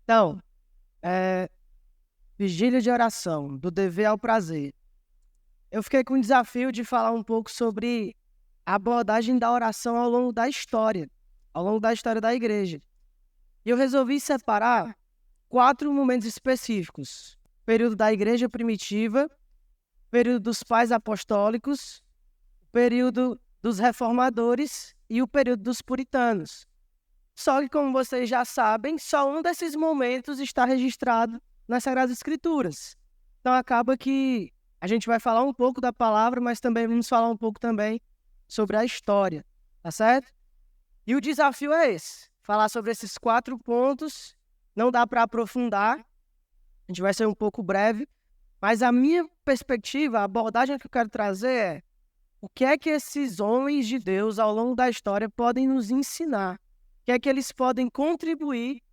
Então, vigília de oração, do dever ao prazer. Eu fiquei com o desafio de falar um pouco sobre a abordagem da oração ao longo da história da igreja. E eu resolvi separar 4 momentos específicos: o período da igreja primitiva, o período dos pais apostólicos, o período dos reformadores e o período dos puritanos. Só que, como vocês já sabem, só um desses momentos está registrado nas Sagradas Escrituras. Então acaba que a gente vai falar um pouco da palavra, mas também vamos falar um pouco também sobre a história, tá certo? E o desafio é esse, falar sobre esses 4 pontos. Não dá para aprofundar, a gente vai ser um pouco breve, mas a minha perspectiva, a abordagem que eu quero trazer é: o que é que esses homens de Deus ao longo da história podem nos ensinar? O que é que eles podem contribuir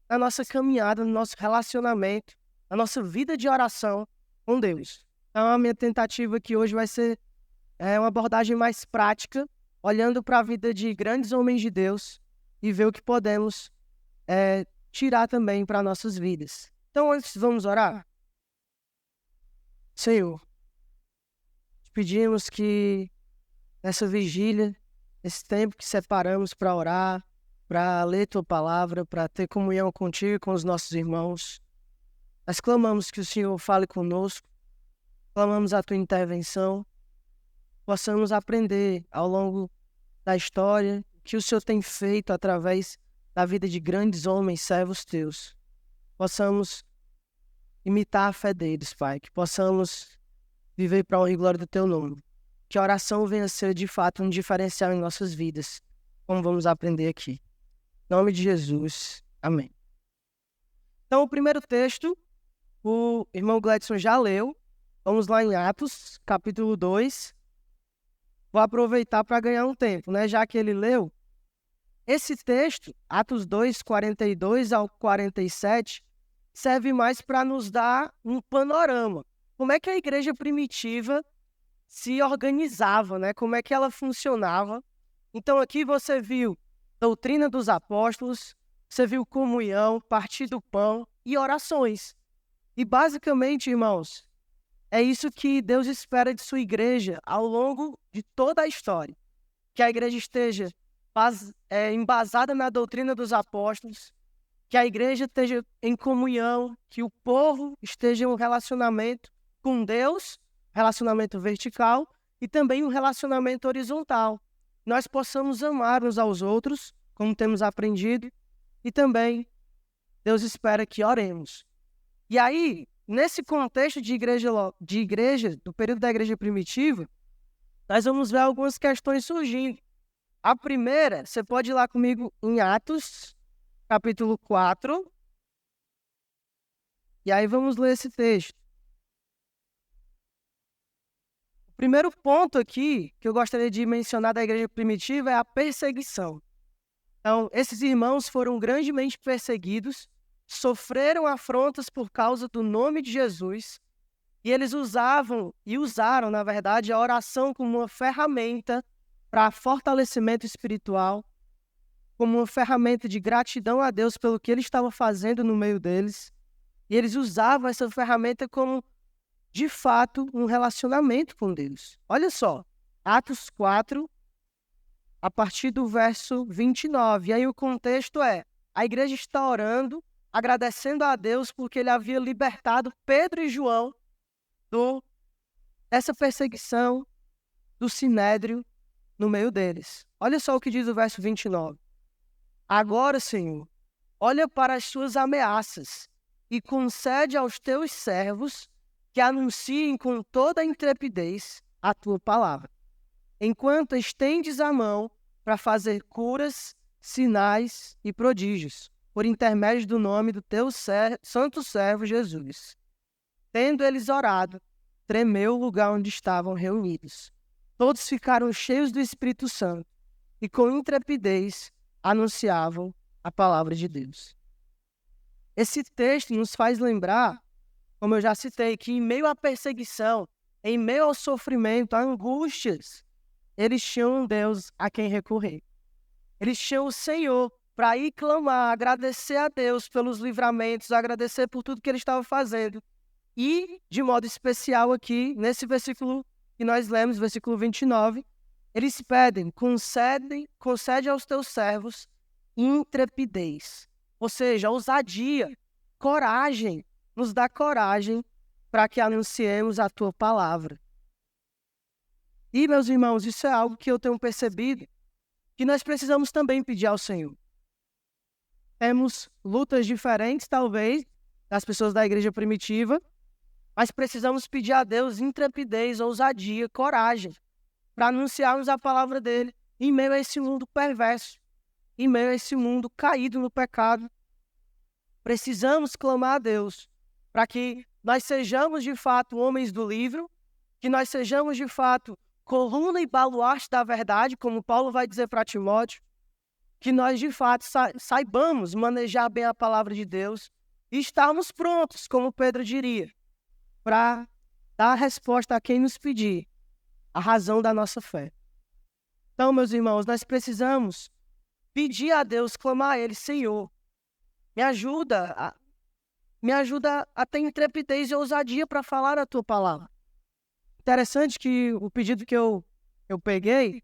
na nossa caminhada, no nosso relacionamento, na nossa vida de oração com Deus? Então, a minha tentativa aqui hoje vai ser uma abordagem mais prática, olhando para a vida de grandes homens de Deus e ver o que podemos tirar também para nossas vidas. Então, antes, vamos orar? Senhor, te pedimos que nessa vigília, esse tempo que separamos para orar, para ler Tua Palavra, para ter comunhão contigo e com os nossos irmãos, nós clamamos que o Senhor fale conosco, clamamos a Tua intervenção, possamos aprender ao longo da história o que o Senhor tem feito através da vida de grandes homens, servos Teus. Possamos imitar a fé deles, Pai, que possamos viver para a honra e glória do Teu nome. Que a oração venha a ser, de fato, um diferencial em nossas vidas, como vamos aprender aqui. Em nome de Jesus. Amém. Então, o primeiro texto, o irmão Gladson já leu. Vamos lá em Atos, capítulo 2. Vou aproveitar para ganhar um tempo, né? Já que ele leu. Esse texto, Atos 2, 42 ao 47, serve mais para nos dar um panorama. Como é que a igreja primitiva se organizava, né? Como é que ela funcionava. Então aqui você viu doutrina dos apóstolos, você viu comunhão, partir do pão e orações. E basicamente, irmãos, é isso que Deus espera de sua igreja ao longo de toda a história. Que a igreja esteja embasada na doutrina dos apóstolos, que a igreja esteja em comunhão, que o povo esteja em um relacionamento com Deus, relacionamento vertical, e também um relacionamento horizontal. Nós possamos amar uns aos outros, como temos aprendido, e também Deus espera que oremos. E aí, nesse contexto de igreja, do período da igreja primitiva, nós vamos ver algumas questões surgindo. A primeira, você pode ir lá comigo em Atos, capítulo 4, e aí vamos ler esse texto. O primeiro ponto aqui que eu gostaria de mencionar da igreja primitiva é a perseguição. Então, esses irmãos foram grandemente perseguidos, sofreram afrontas por causa do nome de Jesus, e eles usaram, na verdade, a oração como uma ferramenta para fortalecimento espiritual, como uma ferramenta de gratidão a Deus pelo que Ele estava fazendo no meio deles. E eles usavam essa ferramenta como, de fato, um relacionamento com Deus. Olha só, Atos 4, a partir do verso 29. E aí o contexto é: a igreja está orando, agradecendo a Deus porque Ele havia libertado Pedro e João dessa perseguição, do sinédrio no meio deles. Olha só o que diz o verso 29. Agora, Senhor, olha para as suas ameaças e concede aos teus servos que anunciem com toda a intrepidez a tua palavra, enquanto estendes a mão para fazer curas, sinais e prodígios, por intermédio do nome do teu santo servo Jesus. Tendo eles orado, tremeu o lugar onde estavam reunidos. Todos ficaram cheios do Espírito Santo e com intrepidez anunciavam a palavra de Deus. Esse texto nos faz lembrar, como eu já citei, que em meio à perseguição, em meio ao sofrimento, a angústias, eles tinham um Deus a quem recorrer. Eles tinham o Senhor para ir clamar, agradecer a Deus pelos livramentos, agradecer por tudo que ele estava fazendo. E, de modo especial aqui, nesse versículo que nós lemos, versículo 29, eles pedem, concede aos teus servos intrepidez. Ou seja, ousadia, coragem, nos dá coragem para que anunciemos a tua palavra. E, meus irmãos, isso é algo que eu tenho percebido, que nós precisamos também pedir ao Senhor. Temos lutas diferentes, talvez, das pessoas da igreja primitiva, mas precisamos pedir a Deus intrepidez, ousadia, coragem, para anunciarmos a palavra dele em meio a esse mundo perverso, em meio a esse mundo caído no pecado. Precisamos clamar a Deus para que nós sejamos de fato homens do livro, que nós sejamos de fato coluna e baluarte da verdade, como Paulo vai dizer para Timóteo, que nós de fato saibamos manejar bem a palavra de Deus e estarmos prontos, como Pedro diria, para dar a resposta a quem nos pedir a razão da nossa fé. Então, meus irmãos, nós precisamos pedir a Deus, clamar a Ele, Senhor, me ajuda a ter intrepidez e ousadia para falar a Tua palavra. Interessante que o pedido que eu peguei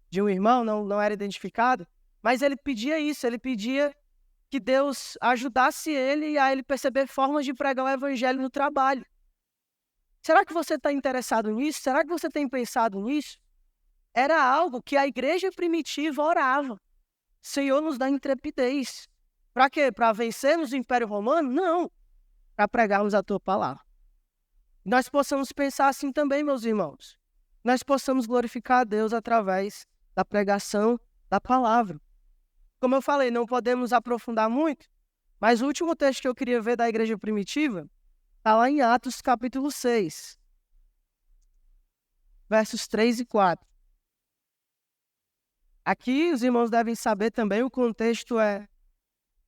de um irmão, não era identificado, mas ele pedia isso, ele pedia que Deus ajudasse ele a ele perceber formas de pregar o evangelho no trabalho. Será que você está interessado nisso? Será que você tem pensado nisso? Era algo que a igreja primitiva orava. Senhor, nos dá intrepidez. Para quê? Para vencermos o Império Romano? Não. Para pregarmos a tua palavra. Nós possamos pensar assim também, meus irmãos. Nós possamos glorificar a Deus através da pregação da palavra. Como eu falei, não podemos aprofundar muito, mas o último texto que eu queria ver da igreja primitiva está lá em Atos capítulo 6, versos 3 e 4. Aqui os irmãos devem saber também, o contexto é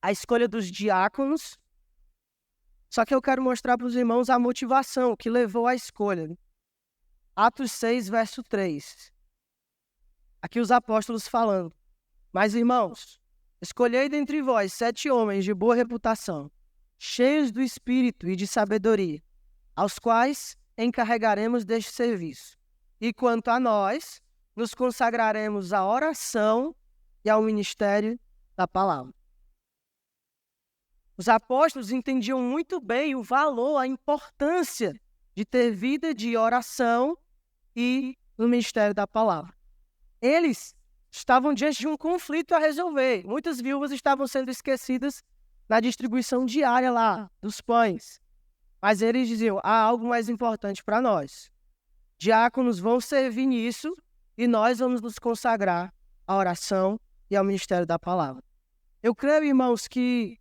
a escolha dos diáconos. Só que eu quero mostrar para os irmãos a motivação que levou à escolha. Atos 6, verso 3. Aqui os apóstolos falando. Mas, irmãos, escolhei dentre vós 7 homens de boa reputação, cheios do Espírito e de sabedoria, aos quais encarregaremos deste serviço. E quanto a nós, nos consagraremos à oração e ao ministério da palavra. Os apóstolos entendiam muito bem o valor, a importância de ter vida de oração e no ministério da palavra. Eles estavam diante de um conflito a resolver. Muitas viúvas estavam sendo esquecidas na distribuição diária lá dos pães. Mas eles diziam, há algo mais importante para nós. Diáconos vão servir nisso e nós vamos nos consagrar à oração e ao ministério da palavra. Eu creio, irmãos, que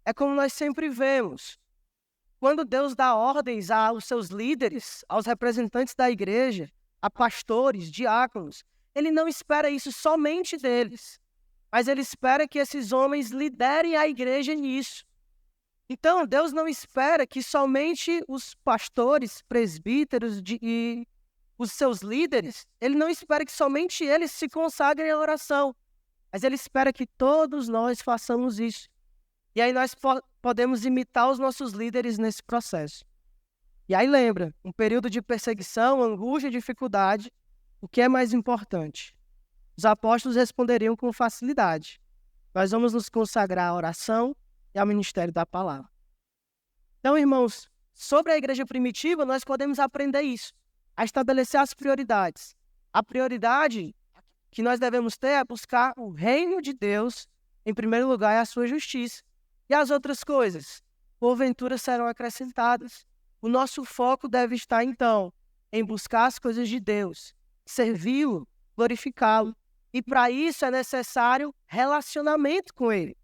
é como nós sempre vemos. Quando Deus dá ordens aos seus líderes, aos representantes da igreja, a pastores, diáconos, Ele não espera isso somente deles, mas Ele espera que esses homens liderem a igreja nisso. Então, Deus não espera que somente os pastores, presbíteros e os seus líderes, Ele não espera que somente eles se consagrem à oração, mas Ele espera que todos nós façamos isso. E aí nós podemos imitar os nossos líderes nesse processo. E aí lembra, um período de perseguição, angústia e dificuldade, o que é mais importante? Os apóstolos responderiam com facilidade. Nós vamos nos consagrar à oração e ao ministério da palavra. Então, irmãos, sobre a igreja primitiva, nós podemos aprender isso, a estabelecer as prioridades. A prioridade que nós devemos ter é buscar o reino de Deus, em primeiro lugar, e a sua justiça. E as outras coisas, porventura, serão acrescentadas. O nosso foco deve estar, então, em buscar as coisas de Deus, servi-lo, glorificá-lo. E para isso é necessário relacionamento com Ele.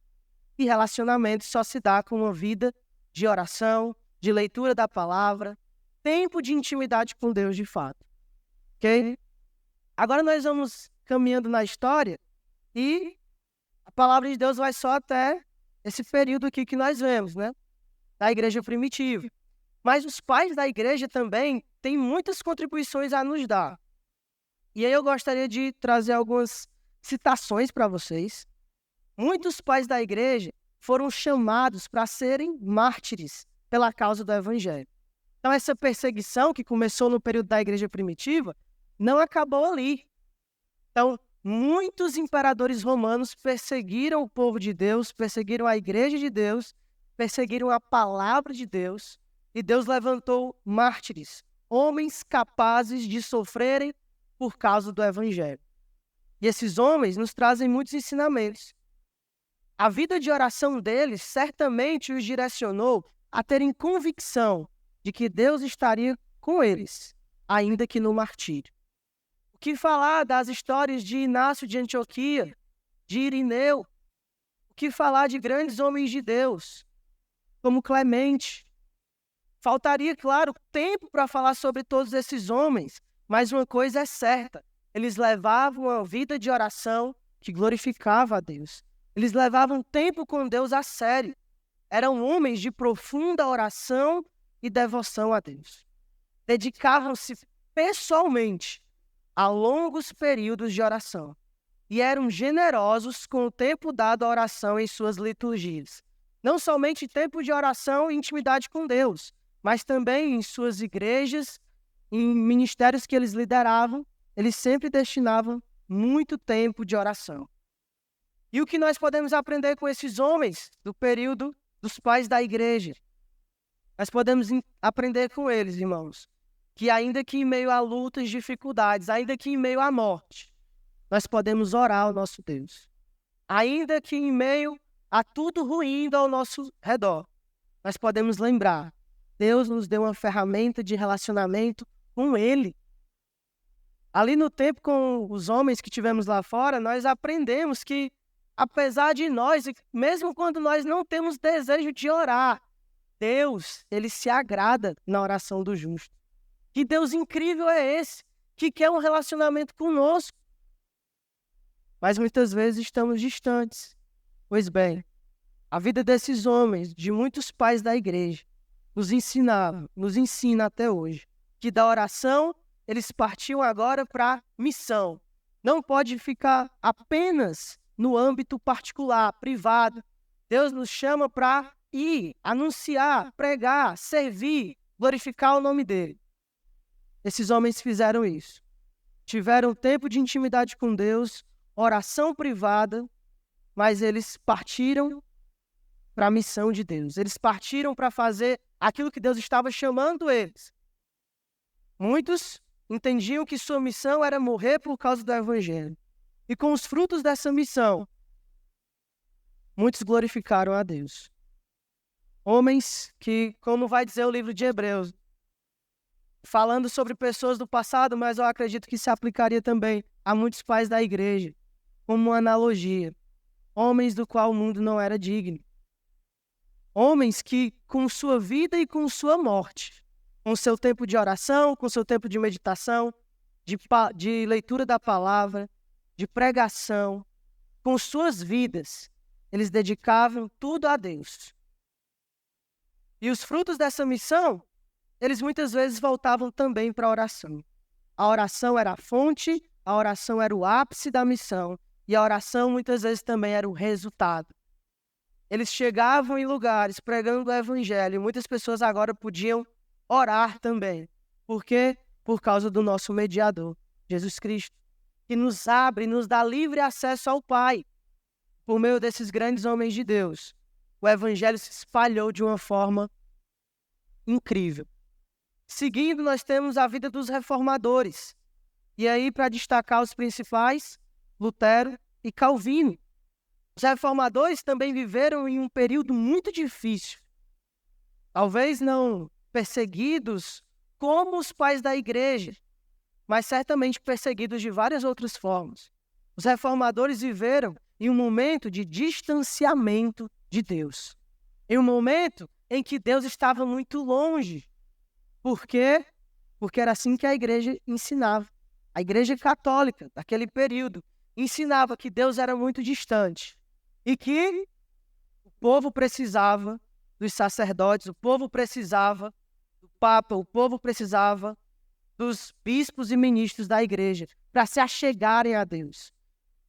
E relacionamento só se dá com uma vida de oração, de leitura da palavra, tempo de intimidade com Deus de fato. Ok? Agora nós vamos caminhando na história e a palavra de Deus vai só até esse período aqui que nós vemos, né? Da igreja primitiva. Mas os pais da igreja também têm muitas contribuições a nos dar. E aí eu gostaria de trazer algumas citações para vocês. muitos pais da igreja foram chamados para serem mártires pela causa do evangelho. Então, essa perseguição que começou no período da igreja primitiva não acabou ali. Então, muitos imperadores romanos perseguiram o povo de Deus, perseguiram a igreja de Deus, perseguiram a palavra de Deus, e Deus levantou mártires, homens capazes de sofrerem por causa do evangelho. E esses homens nos trazem muitos ensinamentos. A vida de oração deles certamente os direcionou a terem convicção de que Deus estaria com eles, ainda que no martírio. O que falar das histórias de Inácio de Antioquia, de Irineu? O que falar de grandes homens de Deus, como Clemente? Faltaria, claro, tempo para falar sobre todos esses homens, mas uma coisa é certa, eles levavam uma vida de oração que glorificava a Deus. Eles levavam tempo com Deus a sério. Eram homens de profunda oração e devoção a Deus. Dedicavam-se pessoalmente a longos períodos de oração e eram generosos com o tempo dado à oração em suas liturgias. Não somente tempo de oração e intimidade com Deus, mas também em suas igrejas, em ministérios que eles lideravam, eles sempre destinavam muito tempo de oração. E o que nós podemos aprender com esses homens do período dos pais da igreja? Nós podemos aprender com eles, irmãos, que ainda que em meio a lutas, dificuldades, ainda que em meio à morte, nós podemos orar ao nosso Deus. Ainda que em meio a tudo ruim indo ao nosso redor, nós podemos lembrar, Deus nos deu uma ferramenta de relacionamento com Ele. Ali no tempo com os homens que tivemos lá fora, nós aprendemos que, apesar de nós, mesmo quando nós não temos desejo de orar, Deus, Ele se agrada na oração do justo. Que Deus incrível é esse, que quer um relacionamento conosco. Mas muitas vezes estamos distantes. Pois bem, a vida desses homens, de muitos pais da igreja, nos ensina até hoje, que da oração eles partiam agora para a missão. Não pode ficar apenas no âmbito particular, privado. Deus nos chama para ir, anunciar, pregar, servir, glorificar o nome dele. Esses homens fizeram isso. Tiveram tempo de intimidade com Deus, oração privada, mas eles partiram para a missão de Deus. Eles partiram para fazer aquilo que Deus estava chamando eles. Muitos entendiam que sua missão era morrer por causa do evangelho. E com os frutos dessa missão, muitos glorificaram a Deus. Homens que, como vai dizer o livro de Hebreus, falando sobre pessoas do passado, mas eu acredito que se aplicaria também a muitos pais da igreja, como uma analogia. Homens do qual o mundo não era digno. Homens que, com sua vida e com sua morte, com seu tempo de oração, com seu tempo de meditação, de leitura da palavra, de pregação, com suas vidas, eles dedicavam tudo a Deus. E os frutos dessa missão, eles muitas vezes voltavam também para a oração. A oração era a fonte, a oração era o ápice da missão, e a oração muitas vezes também era o resultado. Eles chegavam em lugares pregando o evangelho, e muitas pessoas agora podiam orar também. Por quê? Por causa do nosso mediador, Jesus Cristo, que nos abre, nos dá livre acesso ao Pai. Por meio desses grandes homens de Deus, o evangelho se espalhou de uma forma incrível. Seguindo, nós temos a vida dos reformadores. E aí, para destacar os principais, Lutero e Calvino. Os reformadores também viveram em um período muito difícil. Talvez não perseguidos como os pais da igreja, mas certamente perseguidos de várias outras formas. Os reformadores viveram em um momento de distanciamento de Deus. Em um momento em que Deus estava muito longe. Por quê? Porque era assim que a igreja ensinava. A igreja católica, daquele período, ensinava que Deus era muito distante e que o povo precisava dos sacerdotes, o povo precisava do Papa, o povo precisava dos bispos e ministros da igreja para se achegarem a Deus.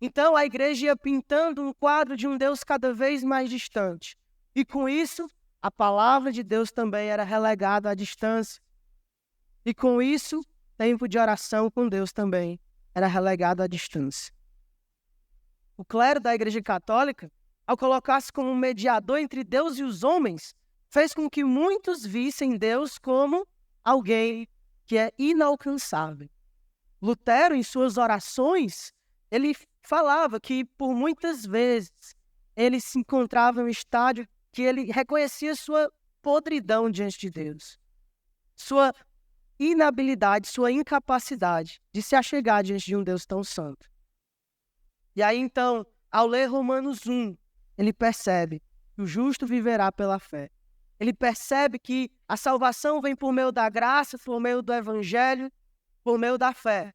Então a igreja ia pintando um quadro de um Deus cada vez mais distante. E com isso, a palavra de Deus também era relegada à distância. E com isso, tempo de oração com Deus também era relegado à distância. O clero da Igreja Católica, ao colocar-se como mediador entre Deus e os homens, fez com que muitos vissem Deus como alguém que é inalcançável. Lutero, em suas orações, ele falava que por muitas vezes ele se encontrava em um estágio que ele reconhecia sua podridão diante de Deus, sua inabilidade, sua incapacidade de se achegar diante de um Deus tão santo. E aí então, ao ler Romanos 1, ele percebe que o justo viverá pela fé. Ele percebe que a salvação vem por meio da graça, por meio do evangelho, por meio da fé.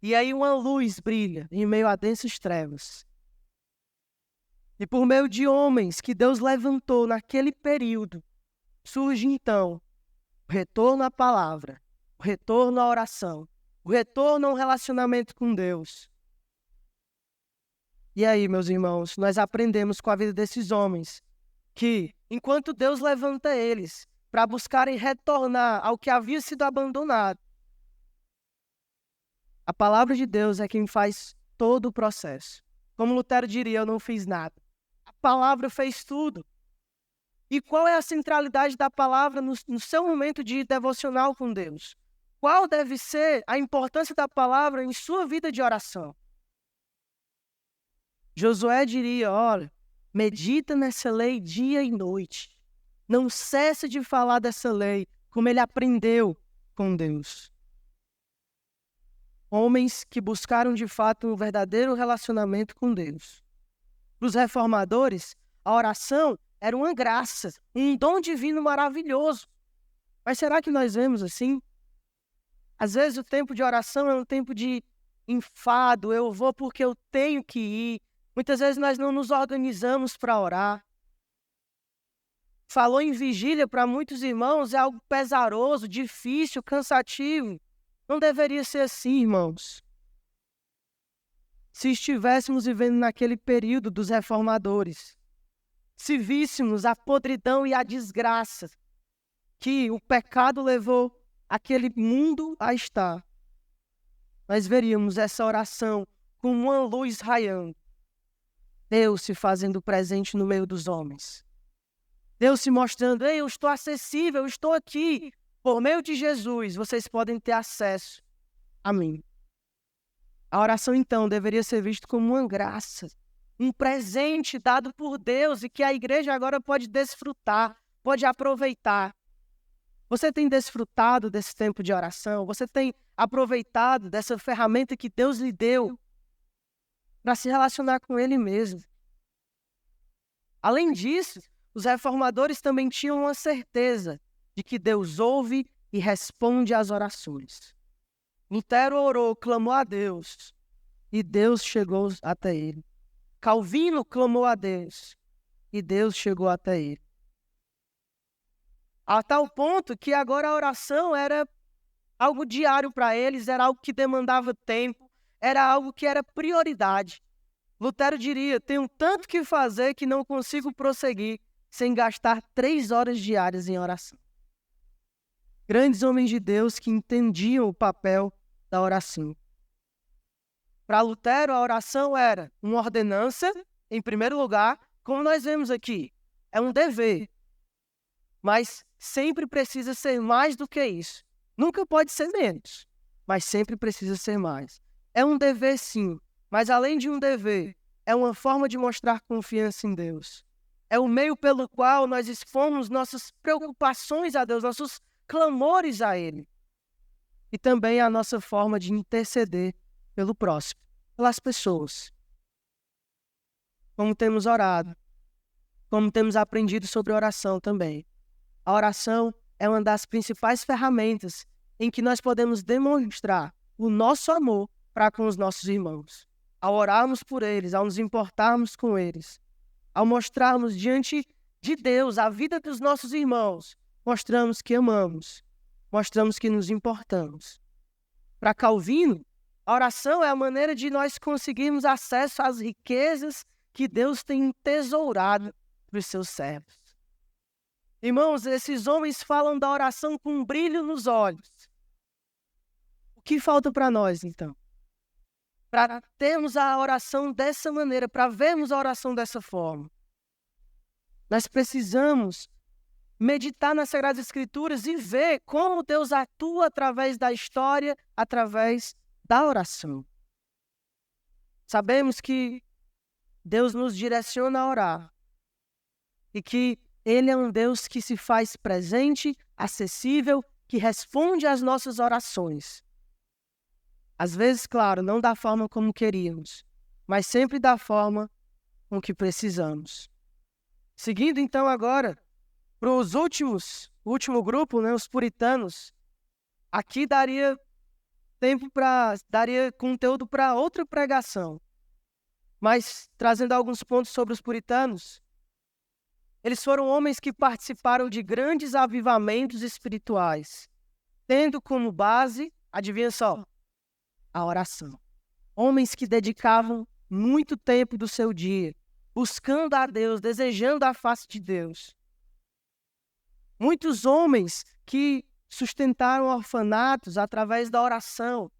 E aí uma luz brilha em meio a densas trevas. E por meio de homens que Deus levantou naquele período, surge então o retorno à palavra, o retorno à oração, o retorno ao relacionamento com Deus. E aí, meus irmãos, nós aprendemos com a vida desses homens que, enquanto Deus levanta eles para buscarem retornar ao que havia sido abandonado, a palavra de Deus é quem faz todo o processo. Como Lutero diria, eu não fiz nada. A palavra fez tudo. E qual é a centralidade da palavra no seu momento de devocional com Deus? Qual deve ser a importância da palavra em sua vida de oração? Josué diria, olha, medita nessa lei dia e noite. Não cessa de falar dessa lei, como ele aprendeu com Deus. Homens que buscaram de fato um verdadeiro relacionamento com Deus. Para os reformadores, a oração era uma graça, um dom divino maravilhoso. Mas será que nós vemos assim? Às vezes o tempo de oração é um tempo de enfado, eu vou porque eu tenho que ir. Muitas vezes nós não nos organizamos para orar. Falou em vigília para muitos irmãos é algo pesaroso, difícil, cansativo. Não deveria ser assim, irmãos. Se estivéssemos vivendo naquele período dos reformadores, se víssemos a podridão e a desgraça que o pecado levou aquele mundo a estar, nós veríamos essa oração como uma luz raiando. Deus se fazendo presente no meio dos homens. Deus se mostrando, ei, eu estou acessível, eu estou aqui. Por meio de Jesus, vocês podem ter acesso a mim. A oração, então, deveria ser vista como uma graça, um presente dado por Deus e que a igreja agora pode desfrutar, pode aproveitar. Você tem desfrutado desse tempo de oração? Você tem aproveitado dessa ferramenta que Deus lhe deu para se relacionar com Ele mesmo? Além disso, os reformadores também tinham uma certeza de que Deus ouve e responde às orações. Lutero orou, clamou a Deus, e Deus chegou até ele. Calvino clamou a Deus, e Deus chegou até ele. A tal ponto que agora a oração era algo diário para eles, era algo que demandava tempo, era algo que era prioridade. Lutero diria, tenho tanto que fazer que não consigo prosseguir sem gastar 3 horas diárias em oração. Grandes homens de Deus que entendiam o papel da oração. Para Lutero, a oração era uma ordenança, em primeiro lugar, como nós vemos aqui, é um dever. Mas sempre precisa ser mais do que isso. Nunca pode ser menos, mas sempre precisa ser mais. É um dever, sim, mas além de um dever, é uma forma de mostrar confiança em Deus. É o meio pelo qual nós expomos nossas preocupações a Deus, nossos clamores a Ele. E também a nossa forma de interceder pelo próximo, pelas pessoas. Como temos orado, como temos aprendido sobre oração também. A oração é uma das principais ferramentas em que nós podemos demonstrar o nosso amor para com os nossos irmãos. Ao orarmos por eles, ao nos importarmos com eles, ao mostrarmos diante de Deus a vida dos nossos irmãos, mostramos que amamos, mostramos que nos importamos. Para Calvino, A oração é a maneira de nós conseguirmos acesso às riquezas que Deus tem entesourado para os seus servos. Irmãos, esses homens falam da oração com um brilho nos olhos. O que falta para nós, então? Para termos a oração dessa maneira, para vermos a oração dessa forma. Nós precisamos meditar nas Sagradas Escrituras e ver como Deus atua através da história, através da oração. Sabemos que Deus nos direciona a orar e que Ele é um Deus que se faz presente, acessível, que responde às nossas orações. Às vezes, claro, não da forma como queríamos, mas sempre da forma com que precisamos. Seguindo então agora para os último grupo, né, os puritanos, aqui daria conteúdo para outra pregação. Mas trazendo alguns pontos sobre os puritanos, eles foram homens que participaram de grandes avivamentos espirituais, tendo como base, adivinha só, a oração. Homens que dedicavam muito tempo do seu dia, buscando a Deus, desejando a face de Deus. Muitos homens que sustentaram orfanatos através da oração,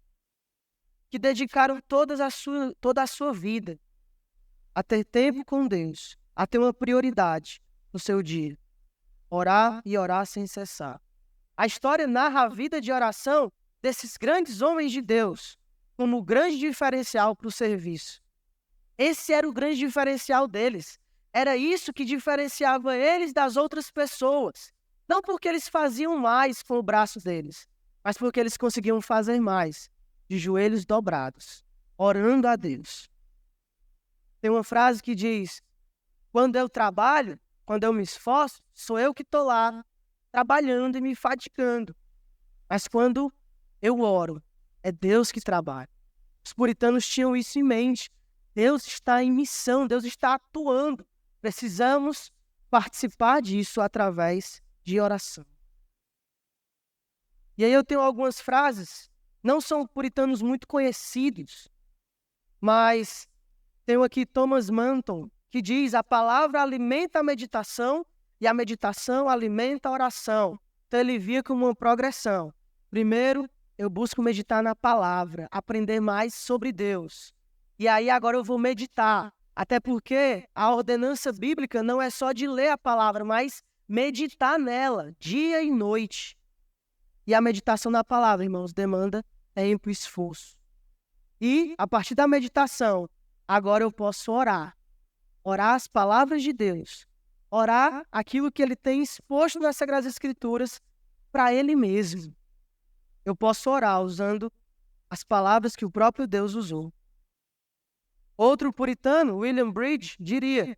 que dedicaram toda a sua vida a ter tempo com Deus, a ter uma prioridade no seu dia. Orar e orar sem cessar. A história narra a vida de oração desses grandes homens de Deus como o grande diferencial para o serviço. Esse era o grande diferencial deles. Era isso que diferenciava eles das outras pessoas. Não porque eles faziam mais com o braço deles, mas porque eles conseguiam fazer mais, de joelhos dobrados, orando a Deus. Tem uma frase que diz: quando eu trabalho, quando eu me esforço, sou eu que estou lá, trabalhando e me fatigando. Mas quando eu oro, é Deus que trabalha. Os puritanos tinham isso em mente. Deus está em missão, Deus está atuando. Precisamos participar disso através de oração. E aí eu tenho algumas frases, não são puritanos muito conhecidos, mas tenho aqui Thomas Manton, que diz: a palavra alimenta a meditação e a meditação alimenta a oração. Então ele via como uma progressão. Primeiro, eu busco meditar na palavra, aprender mais sobre Deus. E aí agora eu vou meditar, até porque a ordenança bíblica não é só de ler a palavra, mas meditar nela, dia e noite. E a meditação na palavra, irmãos, demanda tempo e esforço. E, a partir da meditação, agora eu posso orar. Orar as palavras de Deus. Orar aquilo que Ele tem exposto nas Sagradas Escrituras para Ele mesmo. Eu posso orar usando as palavras que o próprio Deus usou. Outro puritano, William Bridge, diria: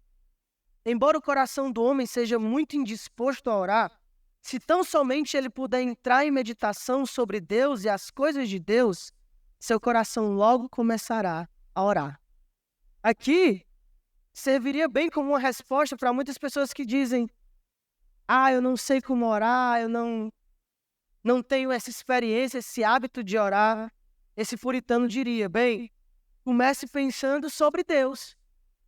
embora o coração do homem seja muito indisposto a orar, se tão somente ele puder entrar em meditação sobre Deus e as coisas de Deus, seu coração logo começará a orar. Aqui serviria bem como uma resposta para muitas pessoas que dizem: eu não sei como orar, eu não tenho essa experiência, esse hábito de orar. Esse puritano diria: bem, comece pensando sobre Deus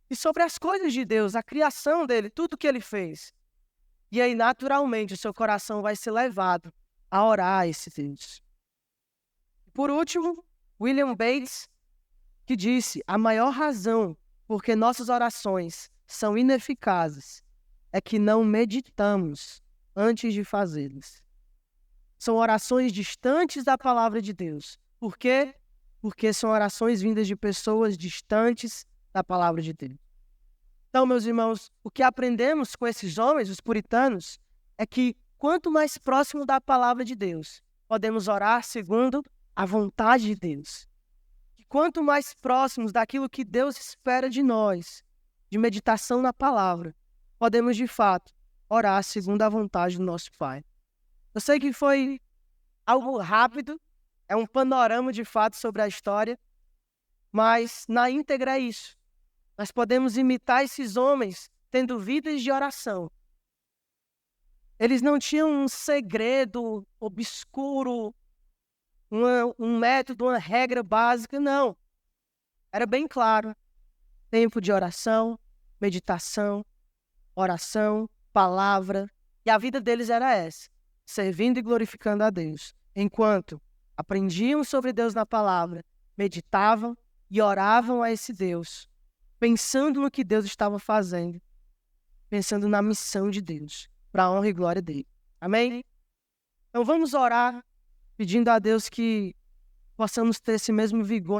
e sobre as coisas de Deus, a criação dele, tudo que ele fez. E aí, naturalmente, o seu coração vai ser levado a orar a esse Deus. Por último, William Bates, que disse: a maior razão por que nossas orações são ineficazes é que não meditamos antes de fazê-las. São orações distantes da palavra de Deus. Por quê? Porque são orações vindas de pessoas distantes da palavra de Deus. Então, meus irmãos, o que aprendemos com esses homens, os puritanos, é que quanto mais próximo da palavra de Deus, podemos orar segundo a vontade de Deus. E quanto mais próximos daquilo que Deus espera de nós, de meditação na palavra, podemos, de fato, orar segundo a vontade do nosso Pai. Eu sei que foi algo rápido, é um panorama, de fato, sobre a história, mas na íntegra é isso. Nós podemos imitar esses homens tendo vidas de oração. Eles não tinham um segredo obscuro um método, uma regra básica, não. Era bem claro. Tempo de oração, meditação, oração, palavra. E a vida deles era essa, servindo e glorificando a Deus. Enquanto aprendiam sobre Deus na palavra, meditavam e oravam a esse Deus, pensando no que Deus estava fazendo, pensando na missão de Deus, para a honra e glória dele. Amém? Então vamos orar, pedindo a Deus que possamos ter esse mesmo vigor